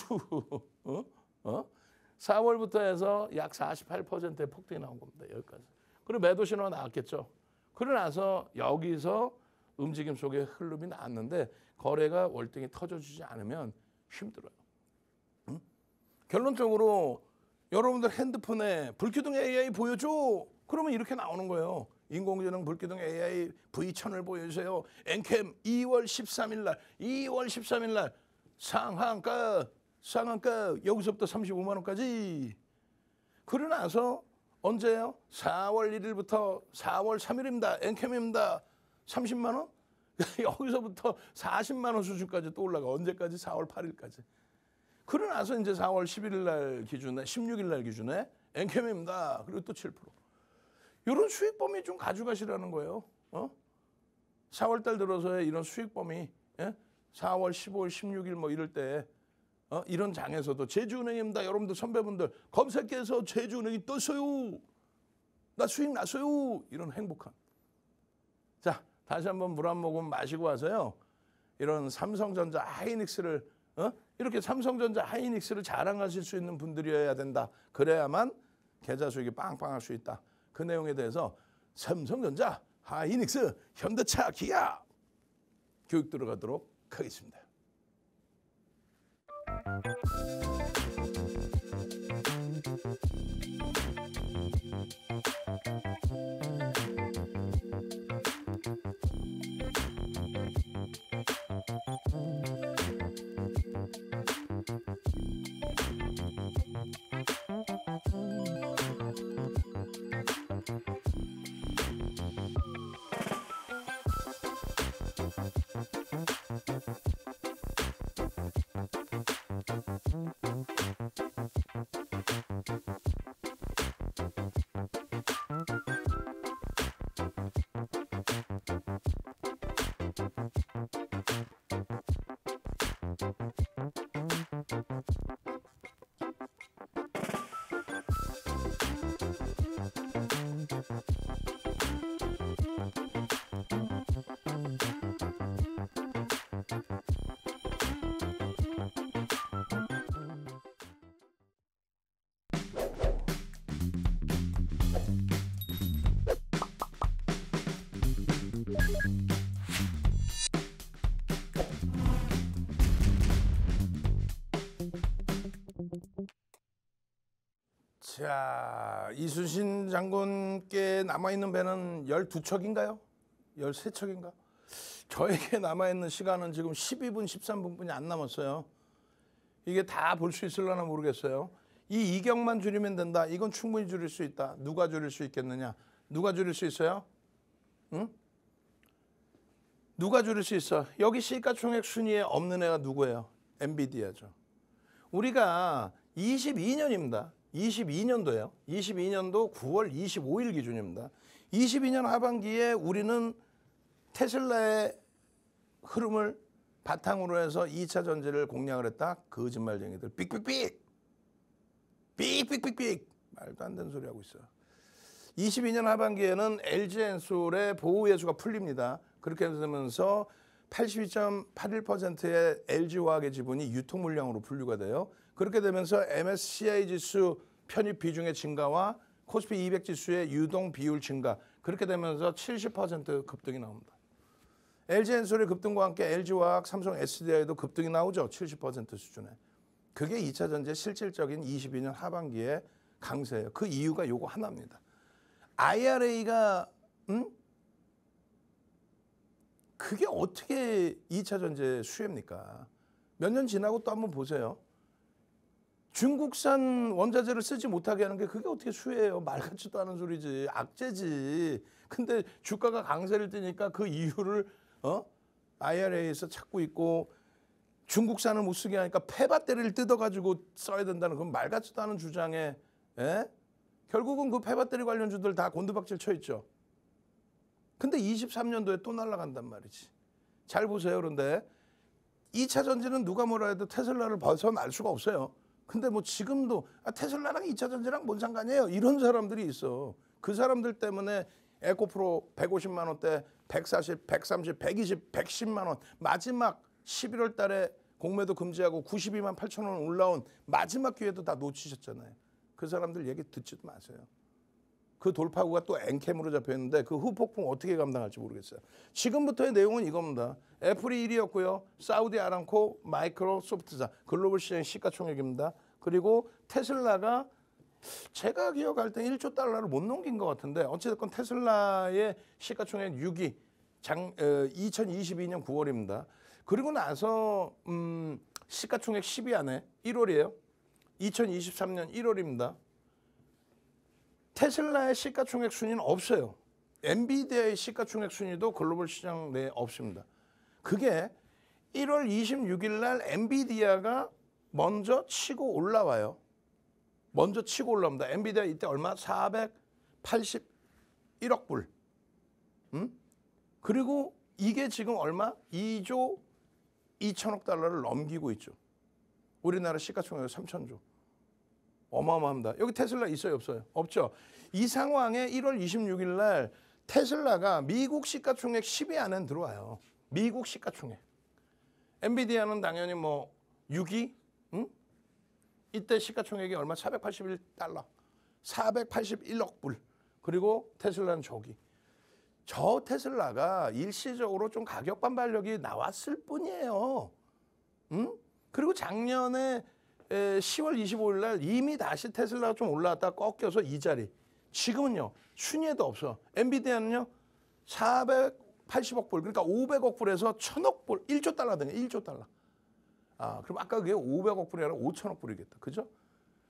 Speaker 1: 4월부터 해서 약 48%의 폭등이 나온 겁니다. 여기까지. 그리고 매도 신호가 나왔겠죠. 그러고 나서 여기서 움직임 속에 흐름이 나왔는데 거래가 월등히 터져주지 않으면 힘들어요. 결론적으로 여러분들 핸드폰에 불기둥 AI 보여줘. 그러면 이렇게 나오는 거예요. 인공지능 불기둥 AI V1000을 보여주세요. 엔캠 2월 13일 날, 2월 13일 날 상한가 여기서부터 35만 원까지. 그러고 나서 언제요? 4월 1일부터 4월 3일입니다. 엔캠입니다. 30만 원? 여기서부터 40만 원 수준까지 또 올라가. 언제까지? 4월 8일까지. 그러고 나서 이제 4월 11일 날 기준에 16일 날 기준에 엔캠입니다. 그리고 또 7%. 이런 수익 범위 좀 가져가시라는 거예요. 4월 달 들어서의 이런 수익 범위 4월 15일 16일 뭐 이럴 때 이런 장에서도 제주은행입니다. 여러분들 선배분들 검색해서 제주은행이 떴어요. 나 수익 났어요. 이런 행복한. 자, 다시 한번 물 한 모금 마시고 와서요. 이런 삼성전자 하이닉스를 이렇게 삼성전자 하이닉스를 자랑하실 수 있는 분들이어야 된다. 그래야만 계좌 수익이 빵빵할 수 있다. 그 내용에 대해서 삼성전자, 하이닉스, 현대차, 기아 교육 들어가도록 하겠습니다. 자, 이순신 장군께 남아있는 배는 12척인가요? 13척인가? 저에게 남아있는 시간은 지금 12분, 13분뿐이 안 남았어요. 이게 다 볼 수 있을려나 모르겠어요. 이 이경만 줄이면 된다. 이건 충분히 줄일 수 있다. 누가 줄일 수 있겠느냐? 누가 줄일 수 있어요? 응? 누가 줄일 수 있어? 여기 시가총액 순위에 없는 애가 누구예요? 엔비디아죠. 우리가 22년입니다. 22년도예요. 22년도 9월 25일 기준입니다. 22년 하반기에 우리는 테슬라의 흐름을 바탕으로 해서 2차 전지를 공략을 했다. 거짓말쟁이들. 삑삑삑. 삑삑삑삑. 말도 안 되는 소리 하고 있어. 22년 하반기에는 LG엔솔의 보호 예수가 풀립니다. 그렇게 되면서 82.81%의 LG화학의 지분이 유통 물량으로 분류가 돼요. 그렇게 되면서 MSCI 지수 편입 비중의 증가와 코스피 200 지수의 유동 비율 증가. 그렇게 되면서 70% 급등이 나옵니다. LG엔솔의 급등과 함께 LG화학, 삼성 SDI도 급등이 나오죠. 70% 수준에. 그게 2차 전지의 실질적인 22년 하반기의 강세예요. 그 이유가 요거 하나입니다. IRA가 그게 어떻게 2차 전지의 수혜입니까? 몇 년 지나고 또 한번 보세요. 중국산 원자재를 쓰지 못하게 하는 게 그게 어떻게 수혜예요? 말 같지도 않은 소리지. 악재지. 근데 주가가 강세를 띠니까 그 이유를 IRA에서 찾고 있고 중국산을 못 쓰게 하니까 폐배터리를 뜯어가지고 써야 된다는 그런 말 같지도 않은 주장에 결국은 그 폐배터리 관련주들 다 곤두박질 쳐 있죠. 근데 23년도에 또 날아간단 말이지. 잘 보세요. 그런데 2차 전지는 누가 뭐라 해도 테슬라를 벗어날 수가 없어요. 근데 뭐 지금도 테슬라랑 2차 전지랑 뭔 상관이에요? 이런 사람들이 있어. 그 사람들 때문에 에코프로 150만 원대 140, 130, 120, 110만 원 마지막 11월 달에 공매도 금지하고 92만 8천 원 올라온 마지막 기회도 다 놓치셨잖아요. 그 사람들 얘기 듣지도 마세요. 그 돌파구가 또 엔캠으로 잡혀있는데 그 후폭풍 어떻게 감당할지 모르겠어요. 지금부터의 내용은 이겁니다. 애플이 1위였고요. 사우디 아람코, 마이크로소프트사, 글로벌 시장 시가총액입니다. 그리고 테슬라가 제가 기억할 때 1조 달러를 못 넘긴 것 같은데 어찌됐건 테슬라의 시가총액 6위 2022년 9월입니다. 그리고 나서 시가총액 10위 안에 1월이에요. 2023년 1월입니다. 테슬라의 시가총액 순위는 없어요. 엔비디아의 시가총액 순위도 글로벌 시장 내에 없습니다. 그게 1월 26일 날 엔비디아가 먼저 치고 올라와요. 먼저 치고 올라옵니다. 엔비디아 이때 얼마? 481억 불. 그리고 이게 지금 얼마? 2조 2천억 달러를 넘기고 있죠. 우리나라 시가총액 3천조. 어마어마합니다. 여기 테슬라 있어요? 없어요? 없죠. 이 상황에 1월 26일 날 테슬라가 미국 시가총액 10위 안에 들어와요. 미국 시가총액. 엔비디아는 당연히 뭐 6위? 이때 시가총액이 얼마? 481달러. 481억 불. 그리고 테슬라는 저기. 저 테슬라가 일시적으로 좀 가격 반발력이 나왔을 뿐이에요. 그리고 작년에 10월 25일 날 이미 다시 테슬라가 좀 올라왔다 꺾여서 이 자리. 지금은요. 순위에도 없어. 엔비디아는요. 480억 불. 그러니까 500억 불에서 1000억 불. 1조 달러 되네. 1조 달러. 그럼 아까 그게 500억 불이 아니라 5천억 불이겠다. 그죠?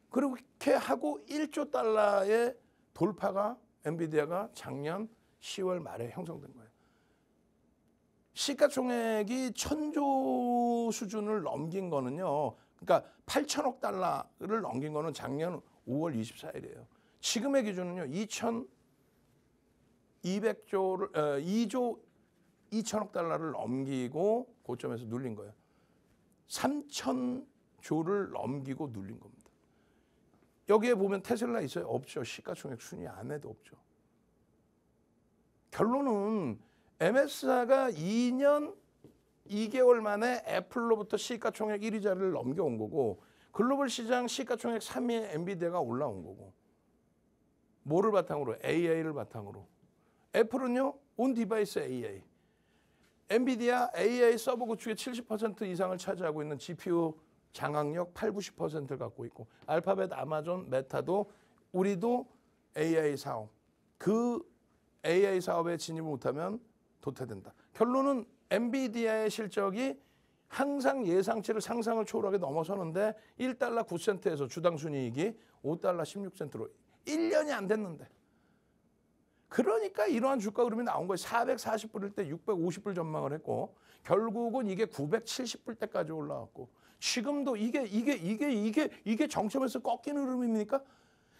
Speaker 1: 그렇게 하고 1조 달러의 돌파가 엔비디아가 작년 10월 말에 형성된 거예요. 시가총액이 1000조 수준을 넘긴 거는요. 그러니까 8천억 달러를 넘긴 거는 작년 5월 24일이에요. 지금의 기준은요. 2조 2천억 달러를 넘기고 고점에서 눌린 거예요. 3천조를 넘기고 눌린 겁니다. 여기에 보면 테슬라 있어요? 없죠. 시가총액 순위 안에도 없죠. 결론은 MS가 2년 2개월 만에 애플로부터 시가총액 1위 자리를 넘겨온 거고 글로벌 시장 시가총액 3위에 엔비디아가 올라온 거고 뭐를 바탕으로? AI를 바탕으로. 애플은요. 온 디바이스 AI. 엔비디아 AI 서버 구축의 70% 이상을 차지하고 있는 GPU 장악력 80, 90%를 갖고 있고 알파벳, 아마존, 메타도 우리도 AI 사업, 그 AI 사업에 진입을 못하면 도태된다. 결론은 엔비디아의 실적이 항상 예상치를 상상을 초월하게 넘어서는데 1달러 9센트에서 주당 순이익이 5달러 16센트로 1년이 안 됐는데, 그러니까 이러한 주가 흐름이 나온 거예요. 440불일 때 650불 전망을 했고 결국은 이게 970불 때까지 올라왔고, 지금도 이게 정점에서 꺾이는 흐름입니까?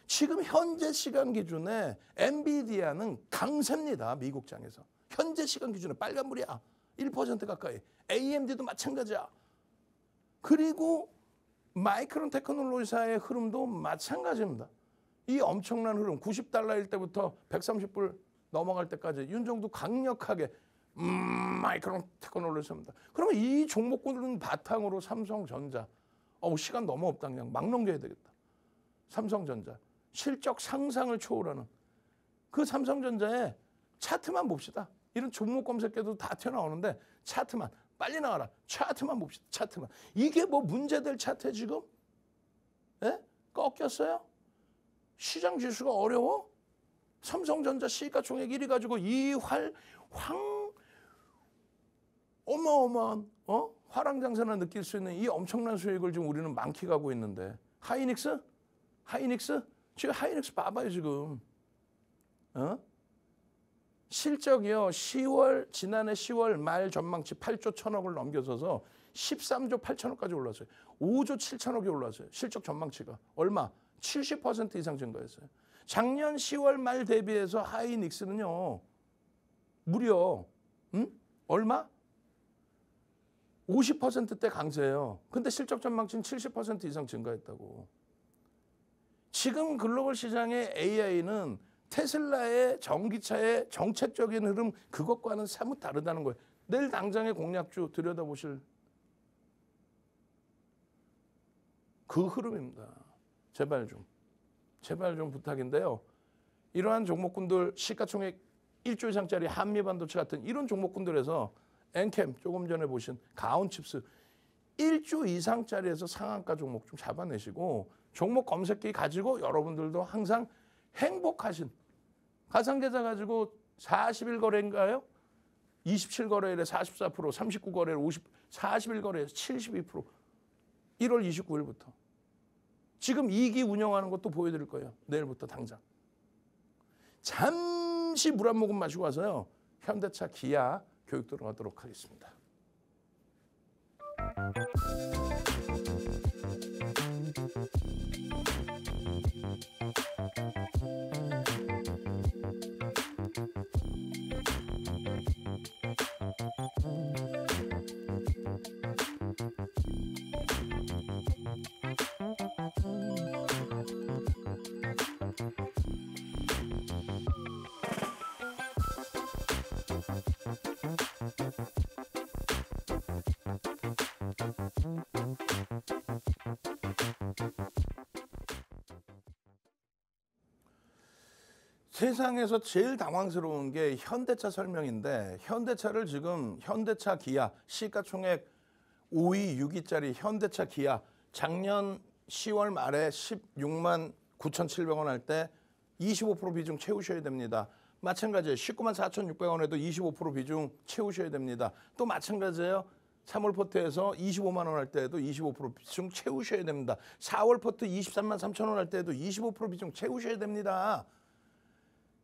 Speaker 1: 지금 현재 시간 기준에 엔비디아는 강세입니다. 미국장에서. 현재 시간 기준에 빨간불이야. 1% 가까이. AMD도 마찬가지야. 그리고 마이크론 테크놀로지사의 흐름도 마찬가지입니다. 이 엄청난 흐름, 90달러일 때부터 130불 넘어갈 때까지 윤정도 강력하게 마이크론 테크놀로지사입니다. 그러면 이 종목군들은 바탕으로 삼성전자, 시간 너무 없다, 그냥 막 넘겨야 되겠다. 삼성전자, 실적 상상을 초월하는 그 삼성전자의 차트만 봅시다. 이런 종목 검색해도 다 튀어나오는데 차트만, 빨리 나와라. 차트만 봅시다. 차트만. 이게 뭐 문제될 차트에 지금? 예? 꺾였어요? 시장 지수가 어려워? 삼성전자 시가총액 1위 가지고 어마어마한 화랑장사나 느낄 수 있는 이 엄청난 수익을 지금 우리는 만끽하고 있는데, 하이닉스? 지금 하이닉스 봐봐요 지금. 실적이요, 지난해 10월 말 전망치 8조 1천억을 넘겨서서 13조 8천억까지 올랐어요. 5조 7천억이 올랐어요. 실적 전망치가. 얼마? 70% 이상 증가했어요. 작년 10월 말 대비해서 하이닉스는요, 무려 얼마? 50%대 강세예요. 근데 실적 전망치는 70% 이상 증가했다고. 지금 글로벌 시장의 AI는 테슬라의 전기차의 정책적인 흐름, 그것과는 사뭇 다르다는 거예요. 내일 당장의 공략주 들여다보실 그 흐름입니다. 제발 좀 부탁인데요. 이러한 종목군들, 시가총액 1조 이상짜리 한미반도체 같은 이런 종목군들에서 엔캠, 조금 전에 보신 가온칩스 1조 이상짜리에서 상한가 종목 좀 잡아내시고, 종목 검색기 가지고 여러분들도 항상 행복하신, 가상계좌 가지고 40일 거래인가요? 27거래일에 44%, 39거래일 40일 거래에서 72%. 1월 29일부터. 지금 2기 운영하는 것도 보여드릴 거예요. 내일부터 당장. 잠시 물 한 모금 마시고 와서요, 현대차, 기아 교육 들어가도록 하겠습니다. 세상에서 제일 당황스러운 게 현대차 설명인데, 현대차를 지금 현대차 기아 시가총액 5위 6위짜리 현대차 기아 작년 10월 말에 16만 9,700원 할 때 25% 비중 채우셔야 됩니다. 마찬가지예요. 19만 4,600원에도 25% 비중 채우셔야 됩니다. 또 마찬가지예요. 3월 포트에서 25만 원 할 때에도 25% 비중 채우셔야 됩니다. 4월 포트 23만 3천 원 할 때에도 25% 비중 채우셔야 됩니다.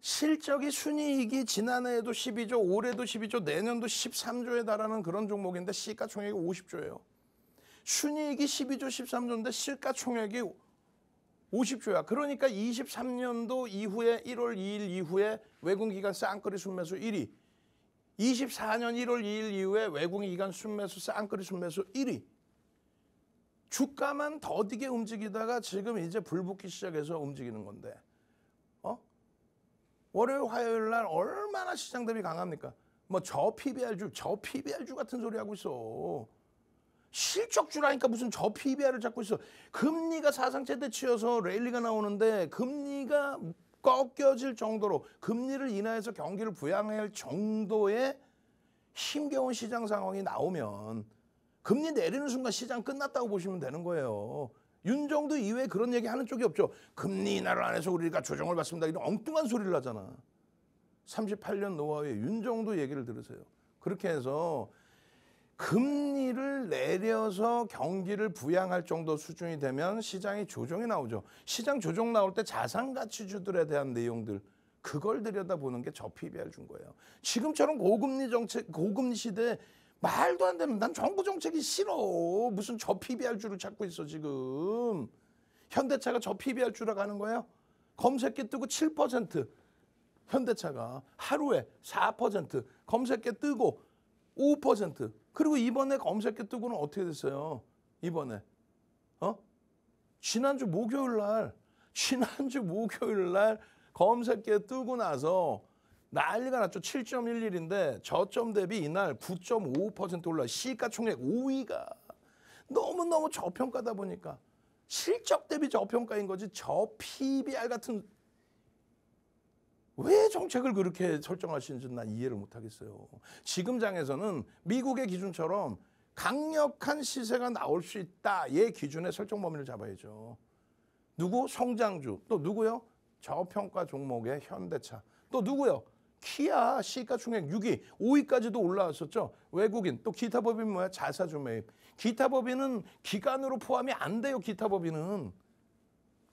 Speaker 1: 실적이 순이익이 지난해에도 12조, 올해도 12조, 내년도 13조에 달하는 그런 종목인데 시가총액이 50조예요. 순이익이 12조, 13조인데 시가총액이 50조야. 그러니까 23년도 이후에 1월 2일 이후에 외국기관 쌍끌이 순매수 1위. 24년 1월 2일 이후에 외국기관 순매수 쌍끌이 순매수 1위. 주가만 더디게 움직이다가 지금 이제 불붙기 시작해서 움직이는 건데, 월요일 화요일 날 얼마나 시장 대비 강합니까? 뭐 저 PBR주 같은 소리 하고 있어. 실적주라니까 무슨 저 PBR을 잡고 있어. 금리가 사상 최대치여서 랠리가 나오는데, 금리가 꺾여질 정도로, 금리를 인하해서 경기를 부양해야 할 정도의 힘겨운 시장 상황이 나오면 금리 내리는 순간 시장 끝났다고 보시면 되는 거예요. 윤정도 이외에 그런 얘기 하는 쪽이 없죠. 금리 인하를 안 해서 우리가 조정을 받습니다. 이런 엉뚱한 소리를 하잖아. 38년 노하우의 윤정도 얘기를 들으세요. 그렇게 해서 금리를 내려서 경기를 부양할 정도 수준이 되면 시장이 조정이 나오죠. 시장 조정 나올 때 자산가치주들에 대한 내용들, 그걸 들여다보는 게 저 PBR 준 거예요. 지금처럼 고금리 정책, 고금리 시대에 말도 안 되는, 난 정부 정책이 싫어. 무슨 저 PBR 주를 찾고 있어 지금. 현대차가 저 PBR 주라 가는 거예요. 검색기 뜨고 7%, 현대차가 하루에 4%, 검색기 뜨고 5%. 그리고 이번에 검색기 뜨고는 어떻게 됐어요? 이번에 지난주 목요일 날 검색기에 뜨고 나서 난리가 났죠. 7.11인데 저점 대비 이날 9.55% 올라. 시가총액 5위가 너무너무 저평가다 보니까 실적 대비 저평가인 거지. 저 PBR 같은, 왜 정책을 그렇게 설정하시는지 난 이해를 못하겠어요. 지금 장에서는 미국의 기준처럼 강력한 시세가 나올 수 있다. 얘 기준의 설정 범위를 잡아야죠. 누구? 성장주. 또 누구요? 저평가 종목의 현대차. 또 누구요? 키아. 시가총액 6위, 5위까지도 올라왔었죠. 외국인. 또 기타 법인 뭐야? 자사주 매입. 기타 법인은 기간으로 포함이 안 돼요. 기타 법인은.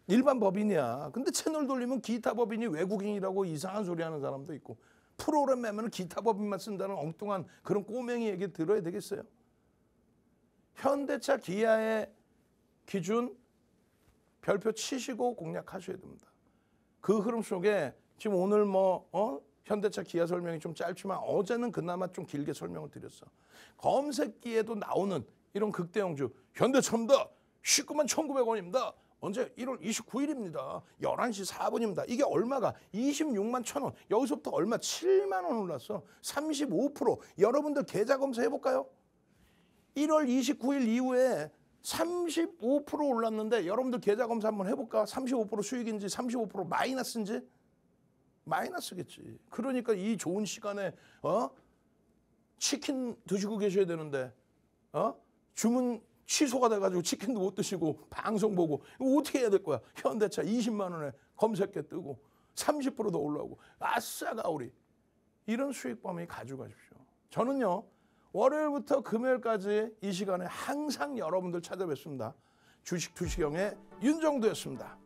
Speaker 1: 일반 법인이야. 근데 채널 돌리면 기타 법인이 외국인이라고 이상한 소리 하는 사람도 있고, 프로그램 매면 기타 법인만 쓴다는 엉뚱한 그런 꼬맹이 얘기 들어야 되겠어요. 현대차 기아의 기준 별표 치시고 공략하셔야 됩니다. 그 흐름 속에 지금 오늘 현대차 기아 설명이 좀 짧지만 어제는 그나마 좀 길게 설명을 드렸어. 검색기에도 나오는 이런 극대형주, 현대차입니다. 19만 1,900원입니다. 언제? 1월 29일입니다. 11시 4분입니다. 이게 얼마가? 26만 1,000원. 여기서부터 얼마? 7만 원 올랐어. 35%. 여러분들 계좌 검사 해볼까요? 1월 29일 이후에 35% 올랐는데 여러분들 계좌 검사 한번 해볼까? 35% 수익인지 35% 마이너스인지? 마이너스겠지. 그러니까 이 좋은 시간에 치킨 드시고 계셔야 되는데 주문 취소가 돼가지고 치킨도 못 드시고 방송 보고 이거 어떻게 해야 될 거야? 현대차 20만 원에 검색해 뜨고 30%더 올라오고 아싸가 우리 이런 수익 범위 가져가십시오. 저는요 월요일부터 금요일까지 이 시간에 항상 여러분들 찾아뵙습니다. 주식 투시경의 윤정도였습니다.